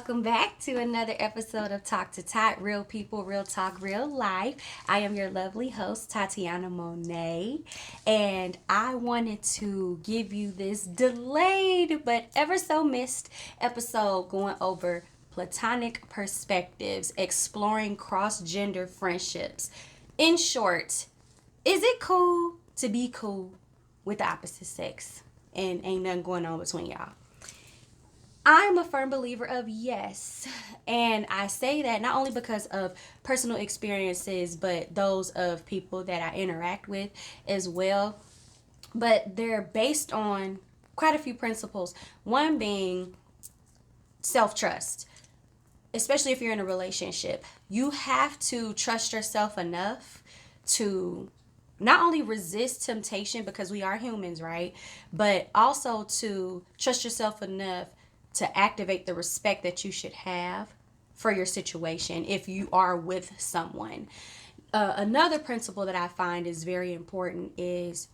welcome back to another episode of Talk to Tot, Real People, Real Talk, Real Life. I am your lovely host, Tatyanamonee, and I wanted to give you this delayed but ever so missed episode going over Platonic perspectives, exploring cross-gender friendships. In short, is it cool to be cool with the opposite sex? And ain't nothing going on between y'all. I'm a firm believer of yes. And I say that not only because of personal experiences, but those of people that I interact with as well. But they're based on quite a few principles. One being self-trust, especially if you're in a relationship. You have to trust yourself enough to not only resist temptation, because we are humans, right? But also to trust yourself enough to activate the respect that you should have for your situation if you are with someone. Another principle that I find is very important is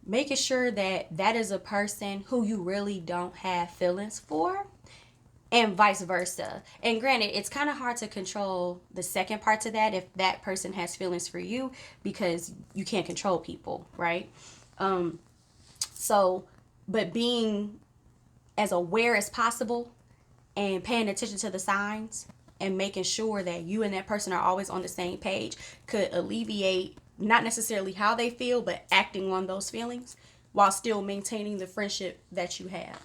making sure that that is a person who you really don't have feelings for, and vice versa. And granted, it's kind of hard to control the second part to that if that person has feelings for you, because you can't control people, right? But being as aware as possible and paying attention to the signs and making sure that you and that person are always on the same page could alleviate not necessarily how they feel, but acting on those feelings while still maintaining the friendship that you have.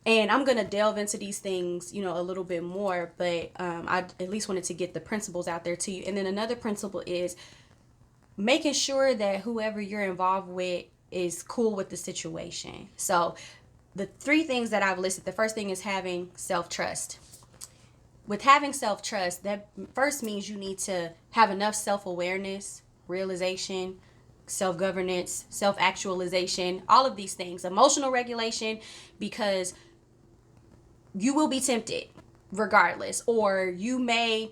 And I'm going to delve into these things, a little bit more, but I at least wanted to get the principles out there to you. And then another principle is making sure that whoever you're involved with is cool with the situation. So the three things that I've listed, the first thing is having self-trust. With having self-trust, that first means you need to have enough self-awareness, realization, self-governance, self-actualization, all of these things, emotional regulation, because you will be tempted regardless, or you may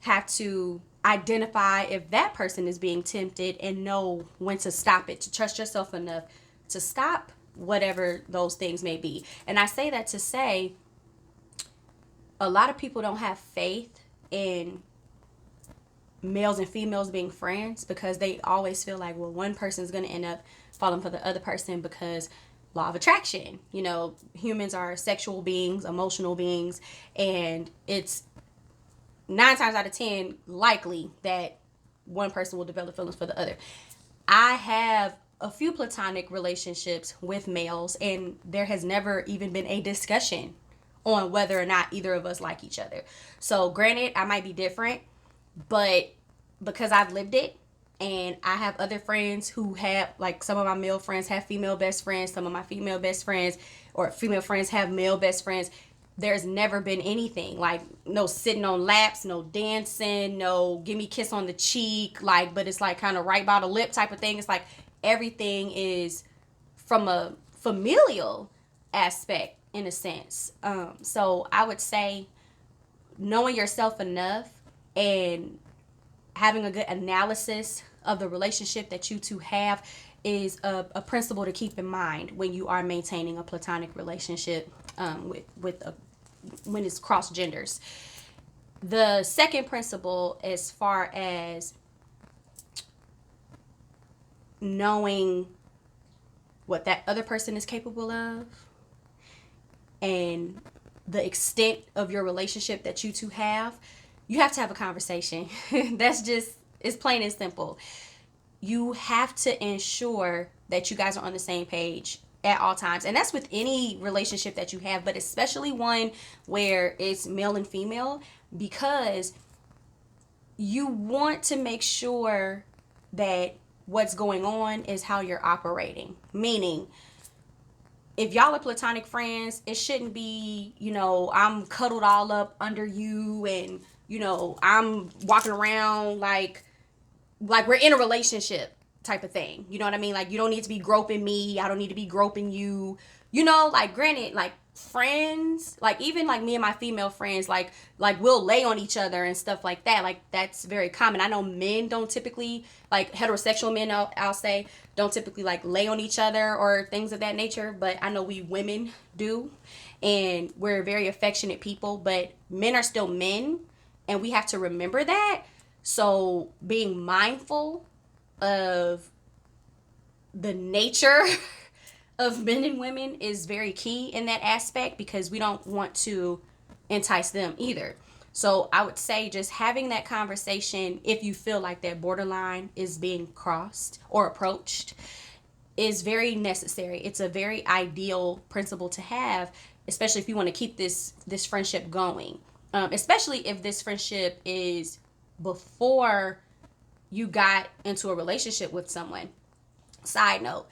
have to identify if that person is being tempted and know when to stop it, to trust yourself enough to stop whatever those things may be. And I say that to say a lot of people don't have faith in males and females being friends because they always feel like, well, one person's going to end up falling for the other person because law of attraction. Humans are sexual beings, emotional beings, and it's 9 times out of 10 likely that one person will develop feelings for the other. I have a few platonic relationships with males, and there has never even been a discussion on whether or not either of us like each other. So granted, I might be different, but because I've lived it, and I have other friends who have, like, some of my male friends have female best friends, some of my female best friends or female friends have male best friends. There's never been anything like no sitting on laps, no dancing, no give me a kiss on the cheek, but it's like kind of right by the lip type of thing. It's like everything is from a familial aspect in a sense. So I would say knowing yourself enough and having a good analysis of the relationship that you two have is a principle to keep in mind when you are maintaining a platonic relationship when it's cross genders. The second principle, as far as knowing what that other person is capable of and the extent of your relationship that you two have, you have to have a conversation. It's plain and simple. You have to ensure that you guys are on the same page at all times. And that's with any relationship that you have, but especially one where it's male and female, because you want to make sure that what's going on is how you're operating. Meaning, if y'all are platonic friends, it shouldn't be, I'm cuddled all up under you and, I'm walking around like we're in a relationship type of thing. You know what I mean? Like, you don't need to be groping me. I don't need to be groping you. Granted, friends, like even like me and my female friends, like we'll lay on each other and stuff like that. Like that's very common. I know men don't typically, like heterosexual men, I'll say, don't typically like lay on each other or things of that nature, but I know we women do, and we're very affectionate people, but men are still men, and we have to remember that. So being mindful of the nature of men and women is very key in that aspect, because we don't want to entice them either. So I would say just having that conversation, if you feel like that borderline is being crossed or approached, is very necessary. It's a very ideal principle to have, especially if you want to keep this friendship going. Especially if this friendship is before you got into a relationship with someone. Side note,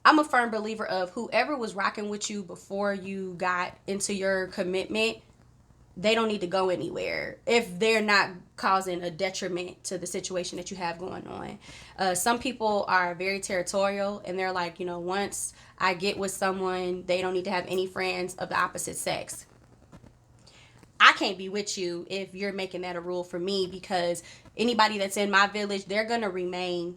I'm a firm believer of whoever was rocking with you before you got into your commitment, they don't need to go anywhere if they're not causing a detriment to the situation that you have going on. Some people are very territorial, and they're like, once I get with someone, they don't need to have any friends of the opposite sex. I can't be with you if you're making that a rule for me, because anybody that's in my village, they're going to remain.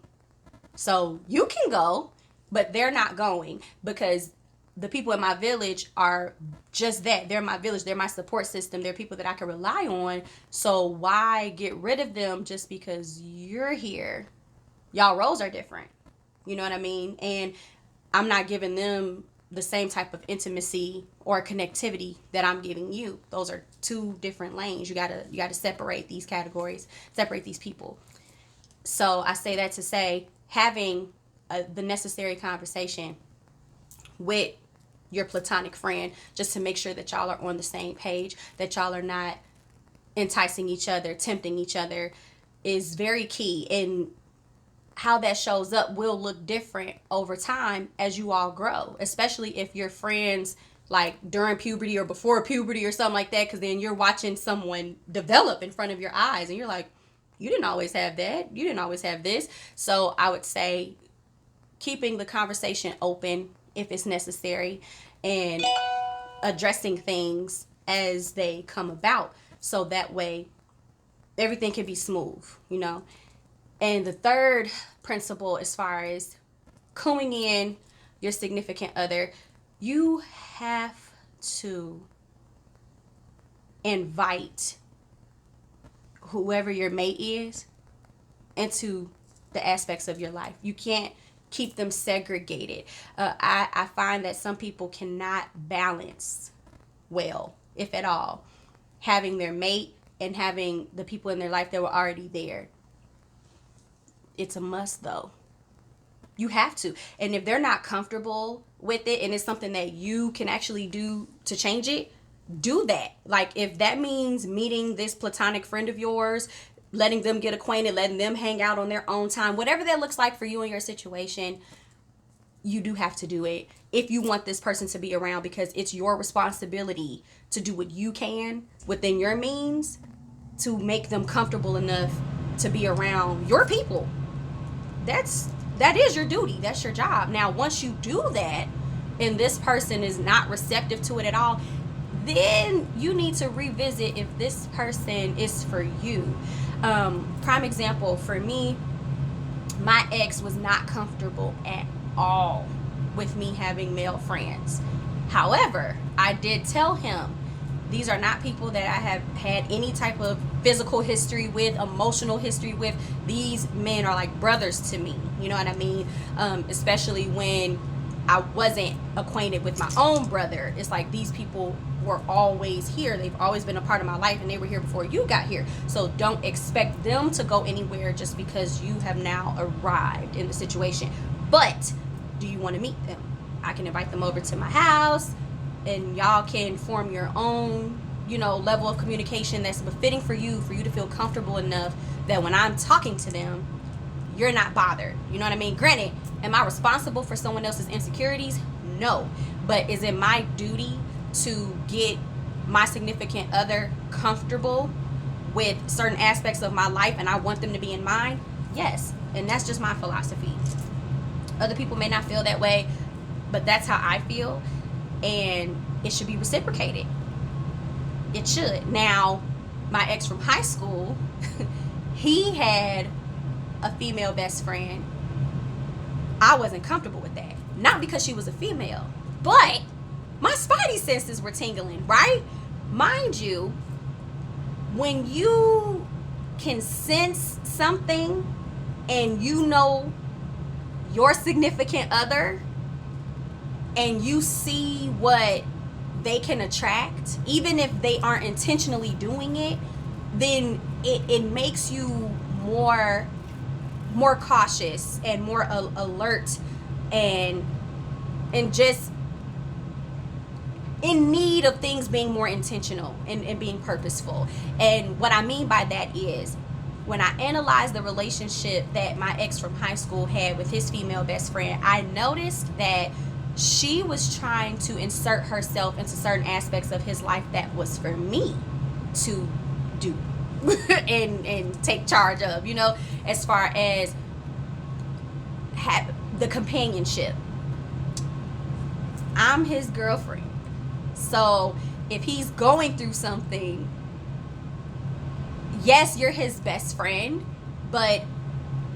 So you can go, but they're not going, because the people in my village are just that. They're my village. They're my support system. They're people that I can rely on. So why get rid of them just because you're here? Y'all roles are different. You know what I mean? And I'm not giving them the same type of intimacy or connectivity that I'm giving you. Those are two different lanes. You gotta separate these categories, separate these people. So I say that to say, having the necessary conversation with your platonic friend, just to make sure that y'all are on the same page, that y'all are not enticing each other, tempting each other, is very key. And how that shows up will look different over time as you all grow, especially if you're friends like during puberty or before puberty or something like that, because then you're watching someone develop in front of your eyes and you're like, you didn't always have that, you didn't always have this. So I would say keeping the conversation open if it's necessary, and addressing things as they come about, so that way everything can be smooth. And the third principle, as far as cooing in your significant other, you have to invite whoever your mate is into the aspects of your life. You can't keep them segregated. I find that some people cannot balance well, if at all, having their mate and having the people in their life that were already there. It's a must, though. You have to. And if they're not comfortable with it, and it's something that you can actually do to change it, do that. Like, if that means meeting this platonic friend of yours, letting them get acquainted, letting them hang out on their own time, whatever that looks like for you and your situation, you do have to do it if you want this person to be around, because it's your responsibility to do what you can within your means to make them comfortable enough to be around your people. That is your duty. That's your job. Now, once you do that and this person is not receptive to it at all, then you need to revisit if this person is for you. Prime example for me, my ex was not comfortable at all with me having male friends. However, I did tell him, these are not people that I have had any type of physical history with, emotional history with. These men are like brothers to me. You know what I mean? Especially when I wasn't acquainted with my own brother. It's like these people were always here. They've always been a part of my life, and they were here before you got here. So don't expect them to go anywhere just because you have now arrived in the situation. But do you want to meet them? I can invite them over to my house, and y'all can form your own, level of communication that's befitting for you to feel comfortable enough that when I'm talking to them, you're not bothered. You know what I mean? Granted, am I responsible for someone else's insecurities? No. But is it my duty to get my significant other comfortable with certain aspects of my life, and I want them to be in mine? Yes. And that's just my philosophy. Other people may not feel that way, but that's how I feel. And it should be reciprocated. It should. Now, my ex from high school, he had a female best friend. I wasn't comfortable with that. Not because she was a female, but my spidey senses were tingling, right? Mind you, when you can sense something and you know your significant other and you see what they can attract, even if they aren't intentionally doing it, then it makes you more cautious and more alert and just in need of things being more intentional and being purposeful. And what I mean by that is, when I analyzed the relationship that my ex from high school had with his female best friend, I noticed that she was trying to insert herself into certain aspects of his life that was for me to do and take charge of, you know, as far as the companionship. I'm his girlfriend. So if he's going through something, yes, you're his best friend, but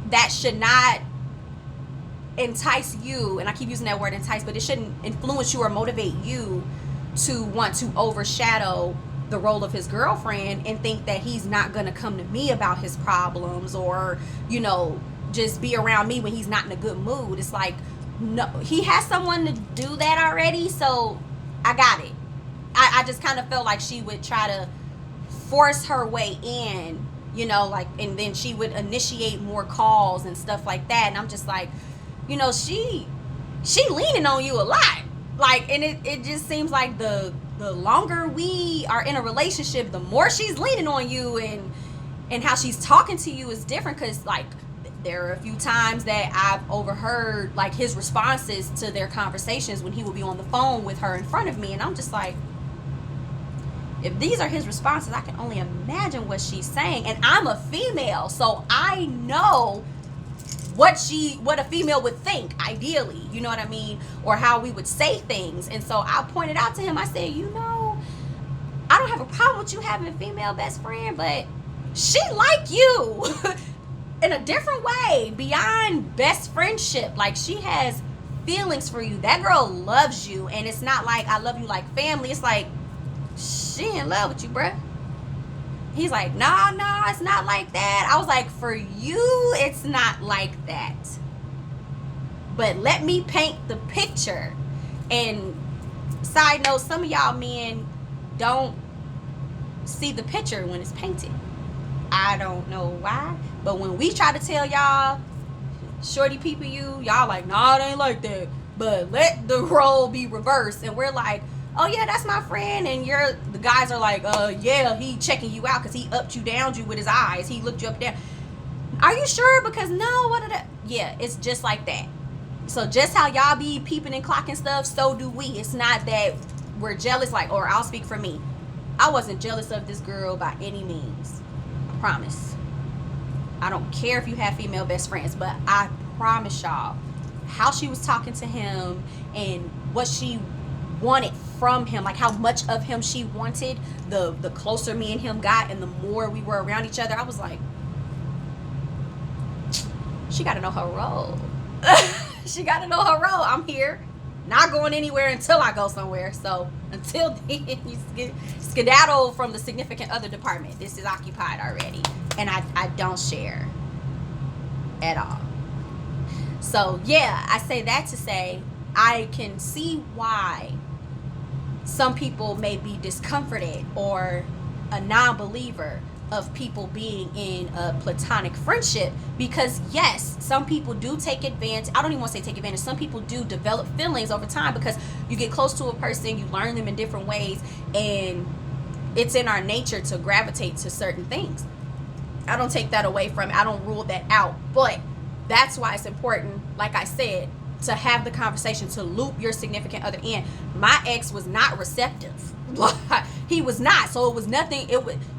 that should not entice you, and I keep using that word entice, but it shouldn't influence you or motivate you to want to overshadow the role of his girlfriend and think that he's not going to come to me about his problems, or, you know, just be around me when he's not in a good mood. It's like, no, he has someone to do that already, so I got it. I just kind of felt like she would try to force her way in, you know, like, and then she would initiate more calls and stuff like that, and I'm just like, you know, she leaning on you a lot, like, and it just seems like the longer we are in a relationship, the more she's leaning on you, and how she's talking to you is different, because like there are a few times that I've overheard like his responses to their conversations when he would be on the phone with her in front of me, and I'm just like, if these are his responses, I can only imagine what she's saying. And I'm a female, so I know what a female would think, ideally, you know what I mean, or how we would say things. And so I pointed out to him, I said, you know, I don't have a problem with you having a female best friend, but she like you in a different way, beyond best friendship. Like, she has feelings for you. That girl loves you, and it's not like I love you like family. It's like, she in love with you, bruh. He's like, no, it's not like that. I was like, for you, it's not like that. But let me paint the picture. And side note, some of y'all men don't see the picture when it's painted. I don't know why. But when we try to tell y'all, shorty people y'all like, nah, it ain't like that. But let the role be reversed. And we're like, oh yeah, that's my friend, and the guys are like, yeah, he checking you out because he upped you, downed you with his eyes. He looked you up and down. Are you sure? Because no, yeah, it's just like that. So just how y'all be peeping and clocking stuff, so do we. It's not that we're jealous, like, or I'll speak for me. I wasn't jealous of this girl by any means. I promise. I don't care if you have female best friends, but I promise y'all, how she was talking to him and what she wanted from him, like how much of him she wanted, the closer me and him got and the more we were around each other, I was like, she got to know her role. She got to know her role. I'm here, not going anywhere until I go somewhere. So until then, you skedaddle from the significant other department. This is occupied already, and I don't share at all. So yeah, I say that to say I can see why some people may be discomforted or a non-believer of people being in a platonic friendship, because yes, some people do take advantage. I don't even want to say take advantage. Some people do develop feelings over time because you get close to a person, you learn them in different ways, and it's in our nature to gravitate to certain things. I don't take that away from it. I don't rule that out, but that's why it's important, like I said, to have the conversation, to loop your significant other in. My ex was not receptive. He was not. So it was nothing.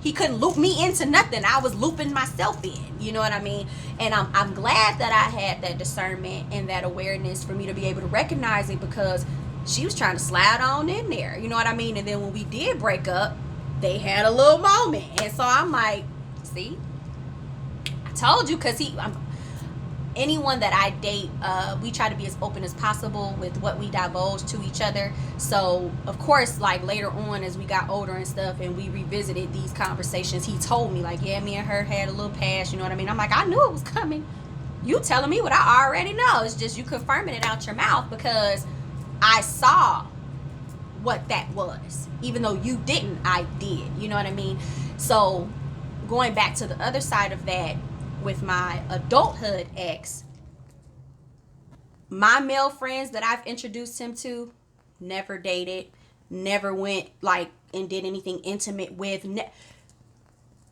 He couldn't loop me into nothing. I was looping myself in. You know what I mean? And I'm glad that I had that discernment and that awareness for me to be able to recognize it, because she was trying to slide on in there. You know what I mean? And then when we did break up, they had a little moment. And so I'm like, see, I told you, because anyone that I date, we try to be as open as possible with what we divulge to each other. So of course, like later on as we got older and stuff and we revisited these conversations, he told me like, yeah, me and her had a little past, you know what I mean? I'm like, I knew it was coming. You telling me what I already know. It's just you confirming it out your mouth, because I saw what that was. Even though you didn't, I did. You know what I mean? So going back to the other side of that, with my adulthood ex, my male friends that I've introduced him to, never dated, never went like and did anything intimate with.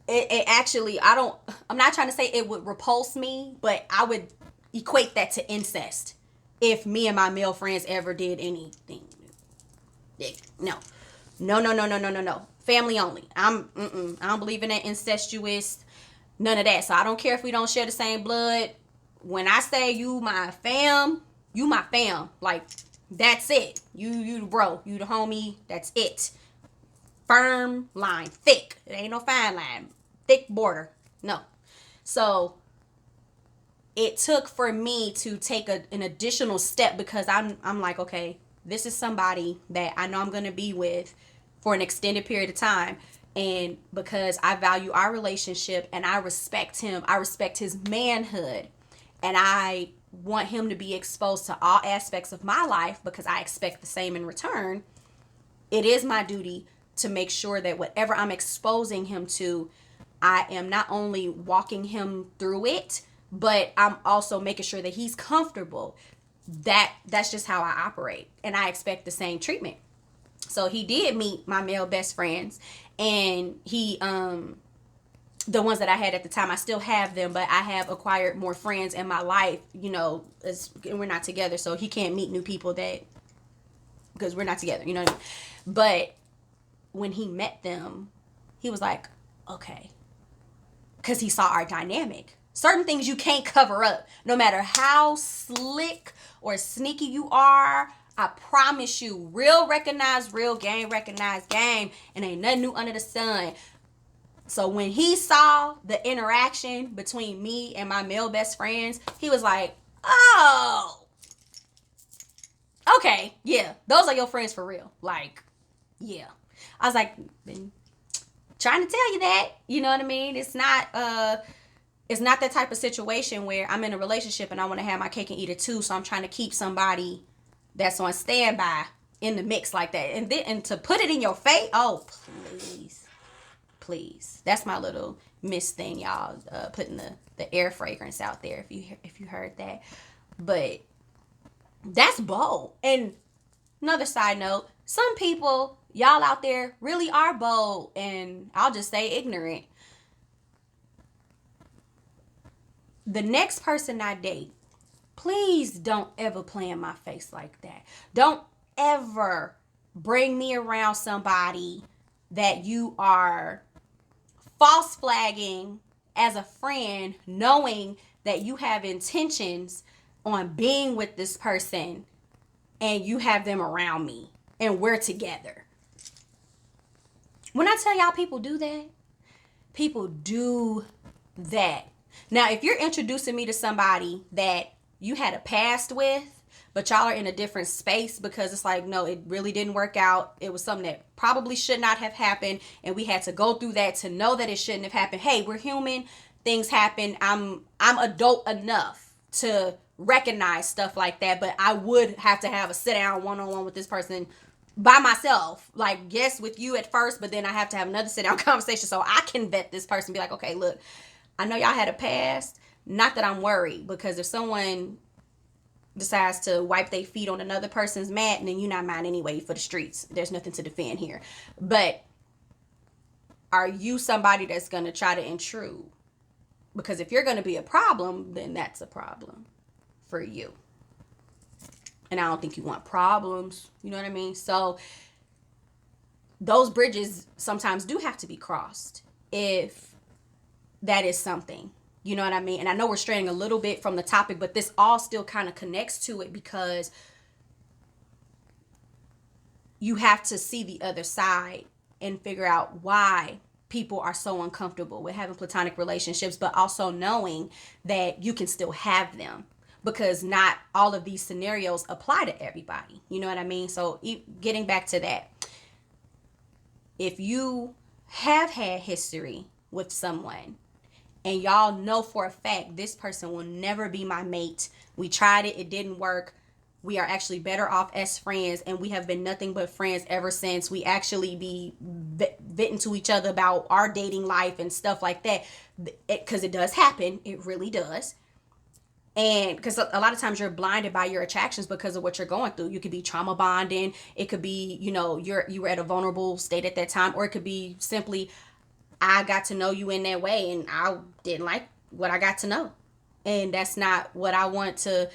It actually, I'm not trying to say it would repulse me, but I would equate that to incest if me and my male friends ever did anything. No. Family only. I don't believe in that incestuous, none of that. So I don't care if we don't share the same blood. When I say you my fam, you my fam. Like, that's it. You the bro. You the homie. That's it. Firm line. Thick. It ain't no fine line. Thick border. No. So it took for me to take an additional step, because I'm like, okay, this is somebody that I know I'm going to be with for an extended period of time. And because I value our relationship and I respect him, I respect his manhood, and I want him to be exposed to all aspects of my life because I expect the same in return, it is my duty to make sure that whatever I'm exposing him to, I am not only walking him through it, but I'm also making sure that he's comfortable. That's just how I operate, and I expect the same treatment. So he did meet my male best friends, and he the ones that I had at the time, I still have them, but I have acquired more friends in my life, you know, and we're not together, so he can't meet new people because we're not together, you know what I mean? But when he met them, he was like, okay, because he saw our dynamic. Certain things you can't cover up. No matter how slick or sneaky you are, I promise you, real recognize real, game recognize game, and ain't nothing new under the sun. So when he saw the interaction between me and my male best friends, he was like, oh, okay, yeah, those are your friends for real. Like, yeah. I was like, been trying to tell you that, you know what I mean? It's not that type of situation where I'm in a relationship and I want to have my cake and eat it too. So I'm trying to keep somebody that's on standby in the mix like that. And to put it in your face, oh, please. That's my little miss thing, y'all, putting the air fragrance out there, if you heard that. But that's bold. And another side note, some people, y'all out there really are bold, and I'll just say ignorant. The next person I date, please don't ever play in my face like that. Don't ever bring me around somebody that you are false flagging as a friend, knowing that you have intentions on being with this person and you have them around me and we're together. When I tell y'all people do that, people do that. Now, if you're introducing me to somebody that you had a past with, but y'all are in a different space because it's like, no, it really didn't work out. It was something that probably should not have happened, and we had to go through that to know that it shouldn't have happened. Hey, we're human. Things happen. I'm adult enough to recognize stuff like that, but I would have to have a sit down one-on-one with this person by myself. Like, yes, with you at first, but then I have to have another sit down conversation so I can vet this person, be like, okay, look, I know y'all had a past. Not that I'm worried, because if someone decides to wipe their feet on another person's mat, and then you're not mine anyway for the streets. There's nothing to defend here. But are you somebody that's going to try to intrude? Because if you're going to be a problem, then that's a problem for you. And I don't think you want problems. You know what I mean? So those bridges sometimes do have to be crossed if that is something. You know what I mean? And I know we're straying a little bit from the topic, but this all still kind of connects to it, because you have to see the other side and figure out why people are so uncomfortable with having platonic relationships, but also knowing that you can still have them, because not all of these scenarios apply to everybody. You know what I mean? So getting back to that, if you have had history with someone and y'all know for a fact this person will never be my mate, we tried it, it didn't work, we are actually better off as friends, and we have been nothing but friends ever since, we actually be venting to each other about our dating life and stuff like that, because it does happen, it really does. And because a lot of times you're blinded by your attractions because of what you're going through. You could be trauma bonding, it could be, you know, you were at a vulnerable state at that time, or it could be simply, I got to know you in that way and I didn't like what I got to know, and that's not what I want to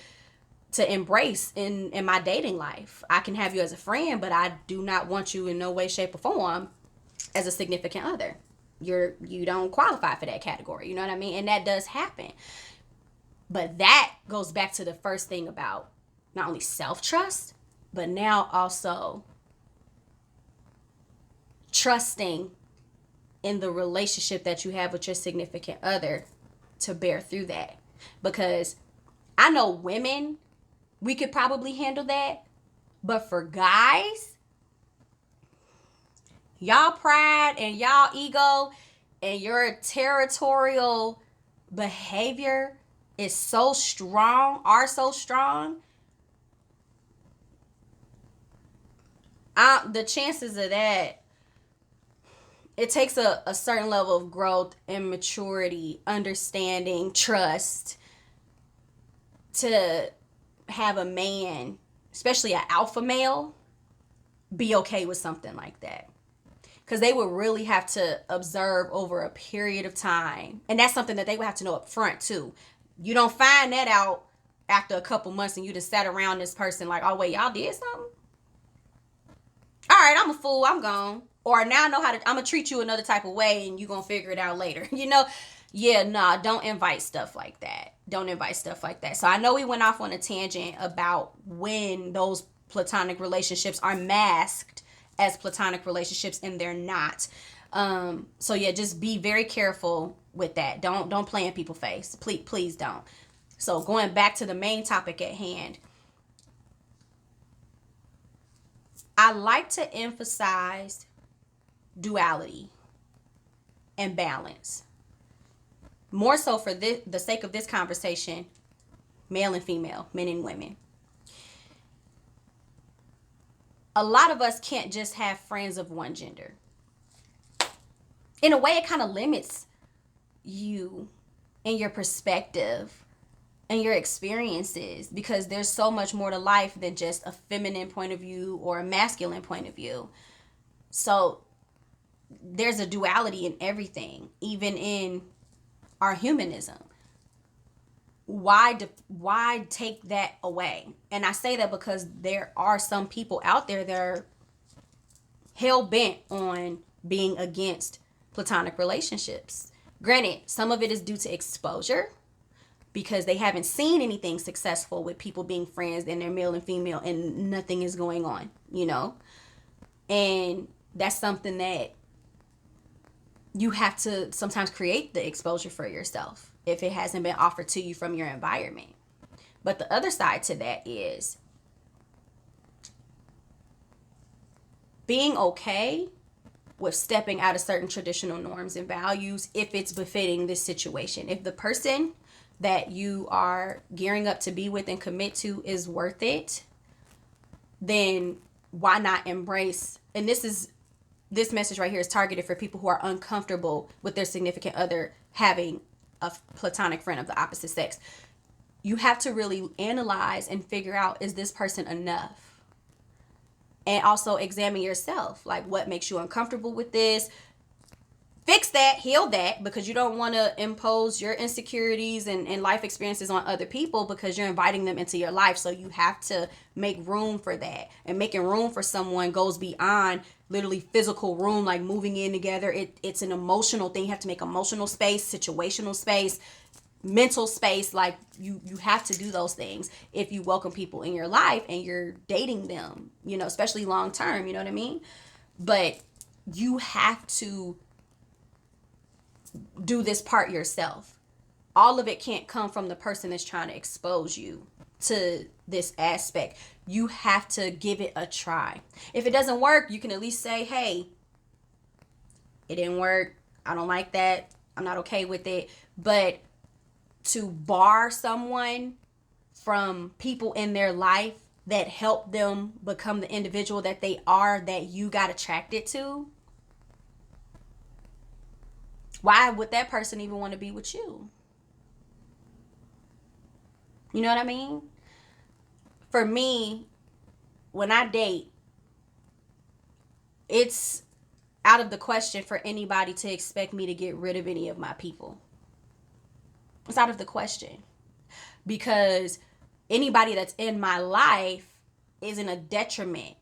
embrace in my dating life. I can have you as a friend, but I do not want you in no way, shape, or form as a significant other. You don't qualify for that category, you know what I mean? And that does happen. But that goes back to the first thing about not only self-trust, but now also trusting in the relationship that you have with your significant other to bear through that. Because I know women, we could probably handle that. But for guys, y'all pride and y'all ego and your territorial behavior is so strong, are so strong. The chances of that, it takes a certain level of growth and maturity, understanding, trust to have a man, especially an alpha male, be okay with something like that. Because they would really have to observe over a period of time. And that's something that they would have to know up front too. You don't find that out after a couple months and you just sat around this person like, oh wait, y'all did something? All right, I'm a fool, I'm gone. Or now I know how to, I'm going to treat you another type of way and you're going to figure it out later. You know? Yeah, nah, don't invite stuff like that. Don't invite stuff like that. So I know we went off on a tangent about when those platonic relationships are masked as platonic relationships and they're not. So yeah, just be very careful with that. Don't play in people's face. Please don't. So going back to the main topic at hand, I like to emphasize duality and balance. More so for the sake of this conversation, male and female, men and women. A lot of us can't just have friends of one gender. In a way, it kind of limits you and your perspective and your experiences, because there's so much more to life than just a feminine point of view or a masculine point of view. So there's a duality in everything, even in our humanism. Why take that away? And I say that because there are some people out there that are hell-bent on being against platonic relationships. Granted, some of it is due to exposure, because they haven't seen anything successful with people being friends and they're male and female and nothing is going on, you know? And that's something that you have to sometimes create the exposure for yourself if it hasn't been offered to you from your environment. But the other side to that is being okay with stepping out of certain traditional norms and values if it's befitting this situation. If the person that you are gearing up to be with and commit to is worth it, then why not embrace? And this message right here is targeted for people who are uncomfortable with their significant other having a platonic friend of the opposite sex. You have to really analyze and figure out, is this person enough? And also examine yourself. Like, what makes you uncomfortable with this? Fix that, heal that, because you don't want to impose your insecurities and life experiences on other people, because you're inviting them into your life. So you have to make room for that. And making room for someone goes beyond literally physical room, like moving in together. It's an emotional thing. You have to make emotional space, situational space. mental space. Like you have to do those things if you welcome people in your life and you're dating them, you know, especially long term, you know what I mean? But you have to do this part yourself. All of it can't come from the person that's trying to expose you to this aspect. You have to give it a try. If it doesn't work, you can at least say, hey, it didn't work. I don't like that. I'm not okay with it. But to bar someone from people in their life that help them become the individual that they are, that you got attracted to, why would that person even want to be with you? You know what I mean? For me, when I date, it's out of the question for anybody to expect me to get rid of any of my people. It's out of the question. Because anybody that's in my life isn't a detriment,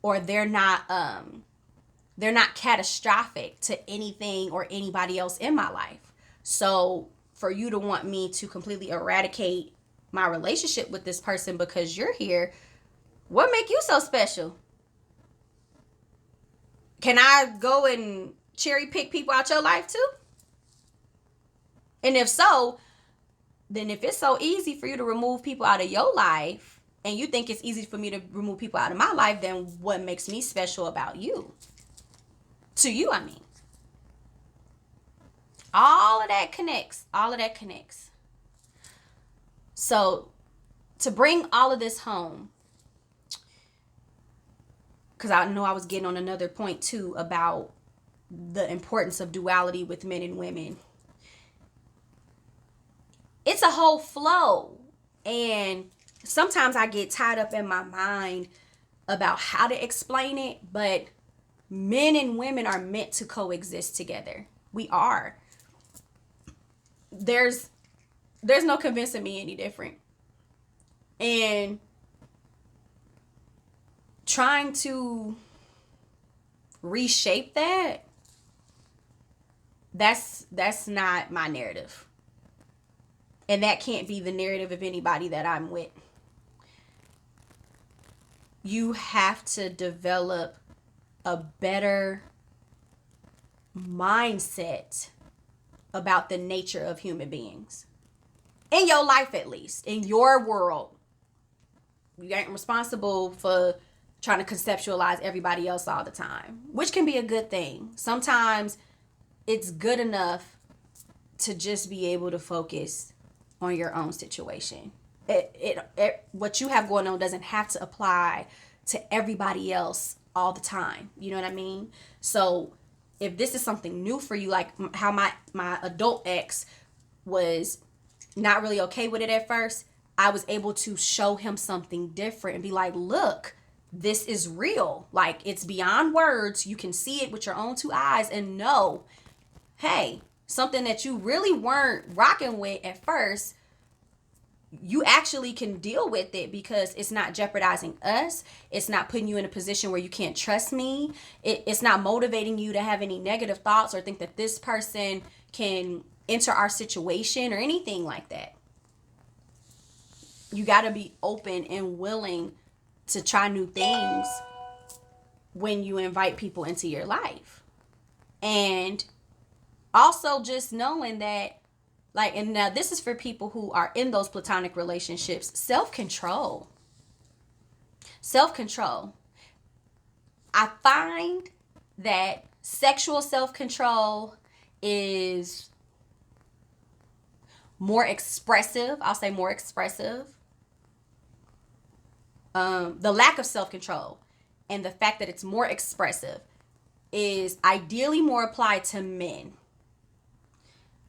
or they're not catastrophic to anything or anybody else in my life. So for you to want me to completely eradicate my relationship with this person because you're here, what make you so special? Can I go and cherry pick people out your life too? And if so, then if it's so easy for you to remove people out of your life, and you think it's easy for me to remove people out of my life, then what makes me special about you? To you, I mean. All of that connects. All of that connects. So, to bring all of this home, because I know I was getting on another point too about the importance of duality with men and women. It's a whole flow. And sometimes I get tied up in my mind about how to explain it, but men and women are meant to coexist together. We are. There's no convincing me any different. And trying to reshape that's not my narrative. And that can't be the narrative of anybody that I'm with. You have to develop a better mindset about the nature of human beings. In your life, at least. In your world. You ain't responsible for trying to conceptualize everybody else all the time, which can be a good thing. Sometimes it's good enough to just be able to focus on your own situation. What you have going on doesn't have to apply to everybody else all the time. You know what I mean? So if this is something new for you, like how my adult ex was not really okay with it at first, I was able to show him something different and be like, look, this is real. Like, it's beyond words. You can see it with your own two eyes and know, hey, something that you really weren't rocking with at first, you actually can deal with it because it's not jeopardizing us. It's not putting you in a position where you can't trust me. It's not motivating you to have any negative thoughts or think that this person can enter our situation or anything like that. You got to be open and willing to try new things when you invite people into your life. And also just knowing that, like, and now this is for people who are in those platonic relationships, self-control. Self-control. I find that sexual self-control is more expressive. I'll say more expressive. The lack of self-control and the fact that it's more expressive is ideally more applied to men.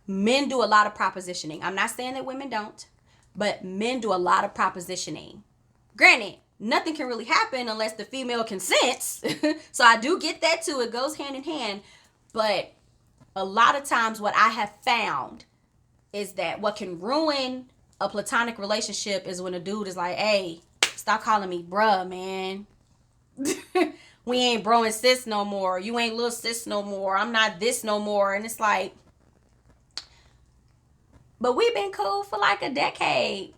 Men do a lot of propositioning. I'm not saying that women don't, but men do a lot of propositioning. Granted, nothing can really happen unless the female consents. So I do get that too. It goes hand in hand. But a lot of times what I have found is that what can ruin a platonic relationship is when a dude is like, hey, stop calling me bruh, man. We ain't bro and sis no more. You ain't little sis no more. I'm not this no more. And it's like, But we've been cool for like a decade.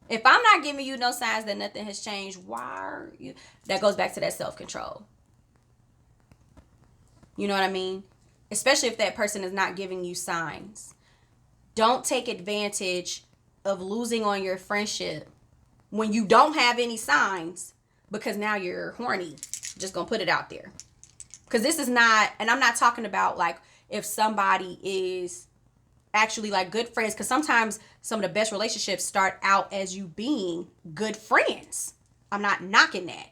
If I'm not giving you no signs that nothing has changed, why are you? That goes back to that self-control. You know what I mean? Especially if that person is not giving you signs. Don't take advantage of losing on your friendship when you don't have any signs because now you're horny. Just gonna put it out there. Because this is not, and I'm not talking about like if somebody is actually like good friends, because sometimes some of the best relationships start out as you being good friends. I'm not knocking that.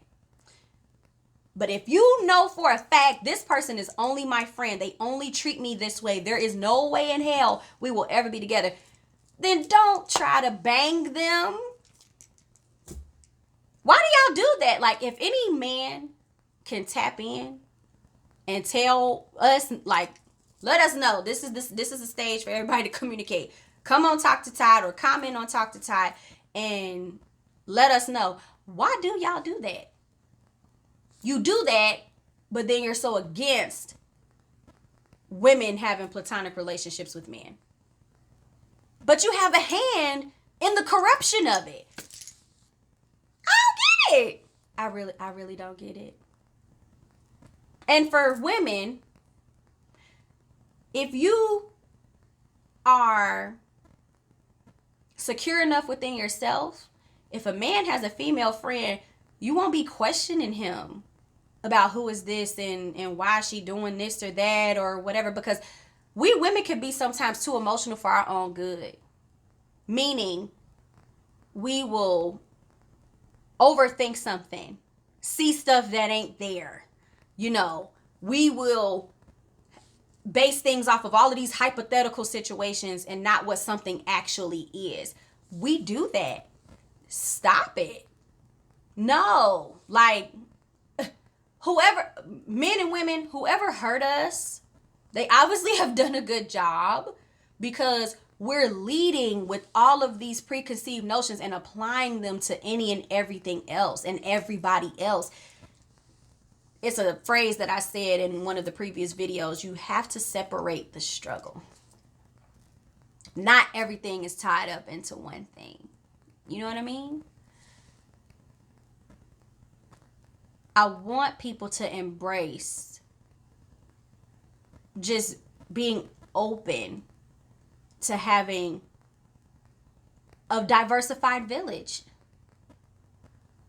But if you know for a fact this person is only my friend, they only treat me this way, there is no way in hell we will ever be together, then don't try to bang them. Why do y'all do that? Like, if any man can tap in and tell us, like, let us know this is a stage for everybody to communicate. Come on Talk to Tide or comment on Talk to Tide and let us know. Why do y'all do that? You do that, but then you're so against women having platonic relationships with men. But you have a hand in the corruption of it. I don't get it. I really don't get it. And for women, if you are secure enough within yourself, if a man has a female friend, you won't be questioning him about who is this and why is she doing this or that or whatever, because we women can be sometimes too emotional for our own good. Meaning, we will overthink something, see stuff that ain't there. You know, we will base things off of all of these hypothetical situations and not what something actually is. We do that. Stop it. No, like, whoever, men and women, whoever hurt us, they obviously have done a good job, because we're leading with all of these preconceived notions and applying them to any and everything else and everybody else. It's a phrase that I said in one of the previous videos. You have to separate the struggle. Not everything is tied up into one thing. You know what I mean? I want people to embrace just being open to having a diversified village.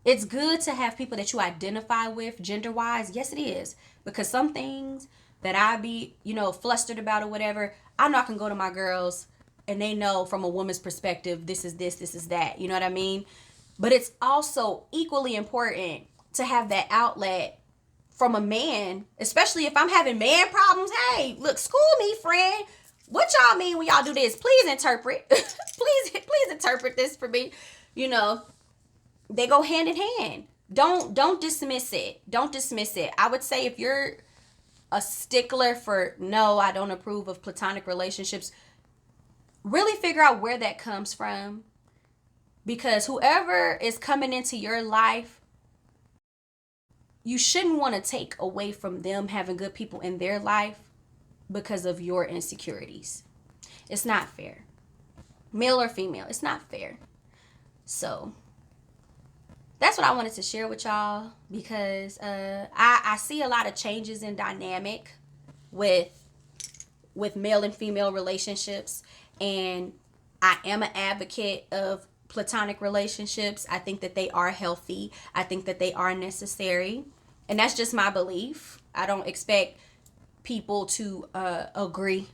It's good to have people that you identify with gender-wise. Yes, it is. Because some things that I be, flustered about or whatever, I'm not going to go to my girls and they know from a woman's perspective, this is this is that. You know what I mean? But it's also equally important to have that outlet from a man, especially if I'm having man problems. Hey, look, school me, friend. What y'all mean when y'all do this? Please interpret. please interpret this for me. They go hand in hand. Don't dismiss it. Don't dismiss it. I would say if you're a stickler for no, I don't approve of platonic relationships, really figure out where that comes from. Because whoever is coming into your life, you shouldn't want to take away from them having good people in their life because of your insecurities. It's not fair. Male or female, it's not fair. So that's what I wanted to share with y'all, because I see a lot of changes in dynamic with male and female relationships, and I am an advocate of platonic relationships. I think that they are healthy. I think that they are necessary, and that's just my belief. I don't expect people to agree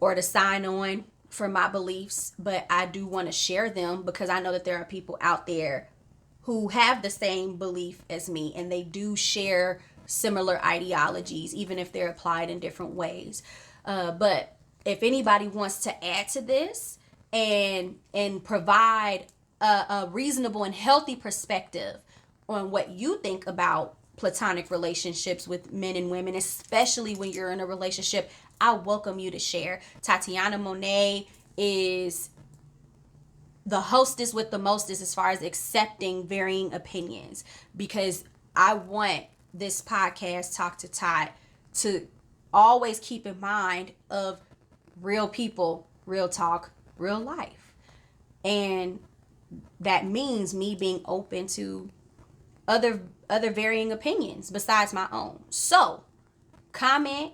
or to sign on for my beliefs, but I do want to share them because I know that there are people out there who have the same belief as me, and they do share similar ideologies, even if they're applied in different ways. But if anybody wants to add to this and provide a reasonable and healthy perspective on what you think about platonic relationships with men and women, especially when you're in a relationship, I welcome you to share. Tatyanamonee is the hostess with the mostest as far as accepting varying opinions, because I want this podcast, Talk to Tide, to always keep in mind of real people, real talk, real life. And that means me being open to other varying opinions besides my own. So comment,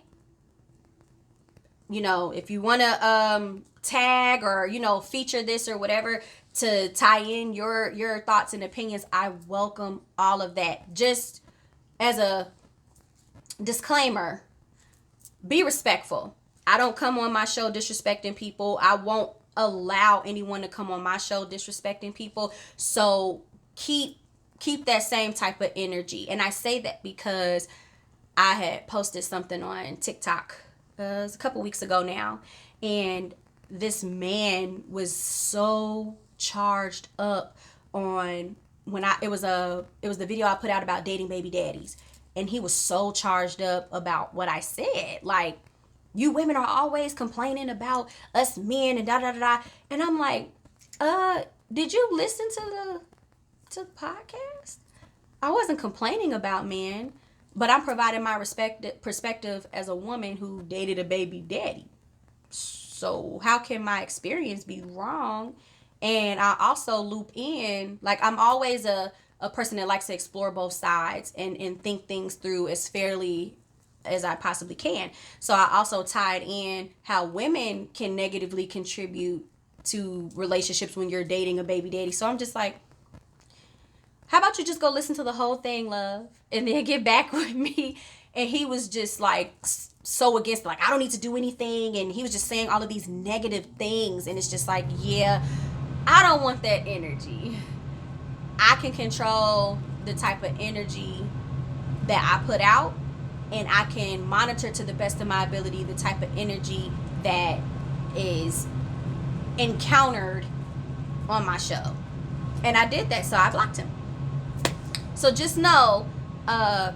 if you want to tag or feature this or whatever to tie in your thoughts and opinions. I welcome all of that. Just as a disclaimer, be respectful. I don't come on my show disrespecting people. I won't allow anyone to come on my show disrespecting people. So keep that same type of energy. And I say that because I had posted something on TikTok it was a couple weeks ago now, and this man was so charged up on it was the video I put out about dating baby daddies, and he was so charged up about what I said, like, you women are always complaining about us men and da da da da. And I'm like, did you listen to the podcast? I wasn't complaining about men, but I'm providing my perspective as a woman who dated a baby daddy. So how can my experience be wrong? And I also loop in, like, I'm always a person that likes to explore both sides and think things through as fairly as I possibly can. So I also tied in how women can negatively contribute to relationships when you're dating a baby daddy. So I'm just like, how about you just go listen to the whole thing, love, and then get back with me? And he was just like so against, like, I don't need to do anything. And he was just saying all of these negative things. And it's just like, yeah, I don't want that energy. I can control the type of energy that I put out, and I can monitor to the best of my ability the type of energy that is encountered on my show. And I did that, so I blocked him. So just know,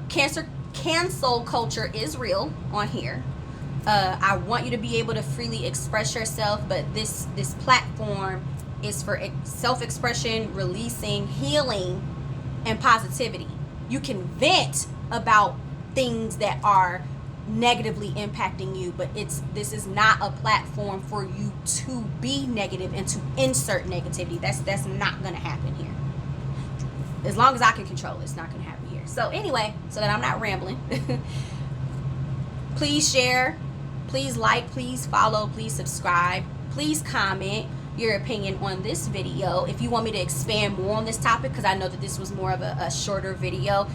cancel culture is real on here. I want you to be able to freely express yourself, but this platform is for self-expression, releasing, healing, and positivity. You can vent about things that are negatively impacting you, but this is not a platform for you to be negative and to insert negativity. That's not going to happen here. As long as I can control it, it's not going to happen here. So anyway, so that I'm not rambling, please share, please like, please follow, please subscribe, please comment your opinion on this video. If you want me to expand more on this topic, because I know that this was more of a shorter video,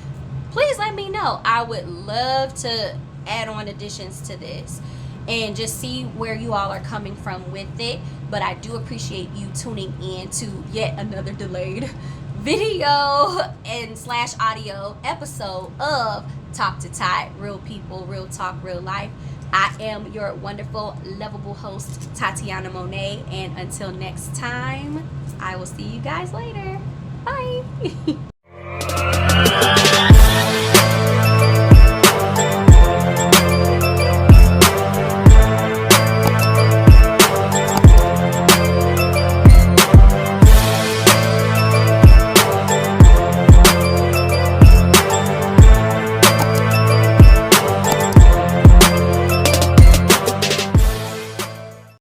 please let me know. I would love to add on additions to this and just see where you all are coming from with it. But I do appreciate you tuning in to yet another delayed video and / audio episode of Talk to Ty, real people, real talk, real life. I am your wonderful, lovable host, Tatyanamonee, and until next time, I will see you guys later. Bye.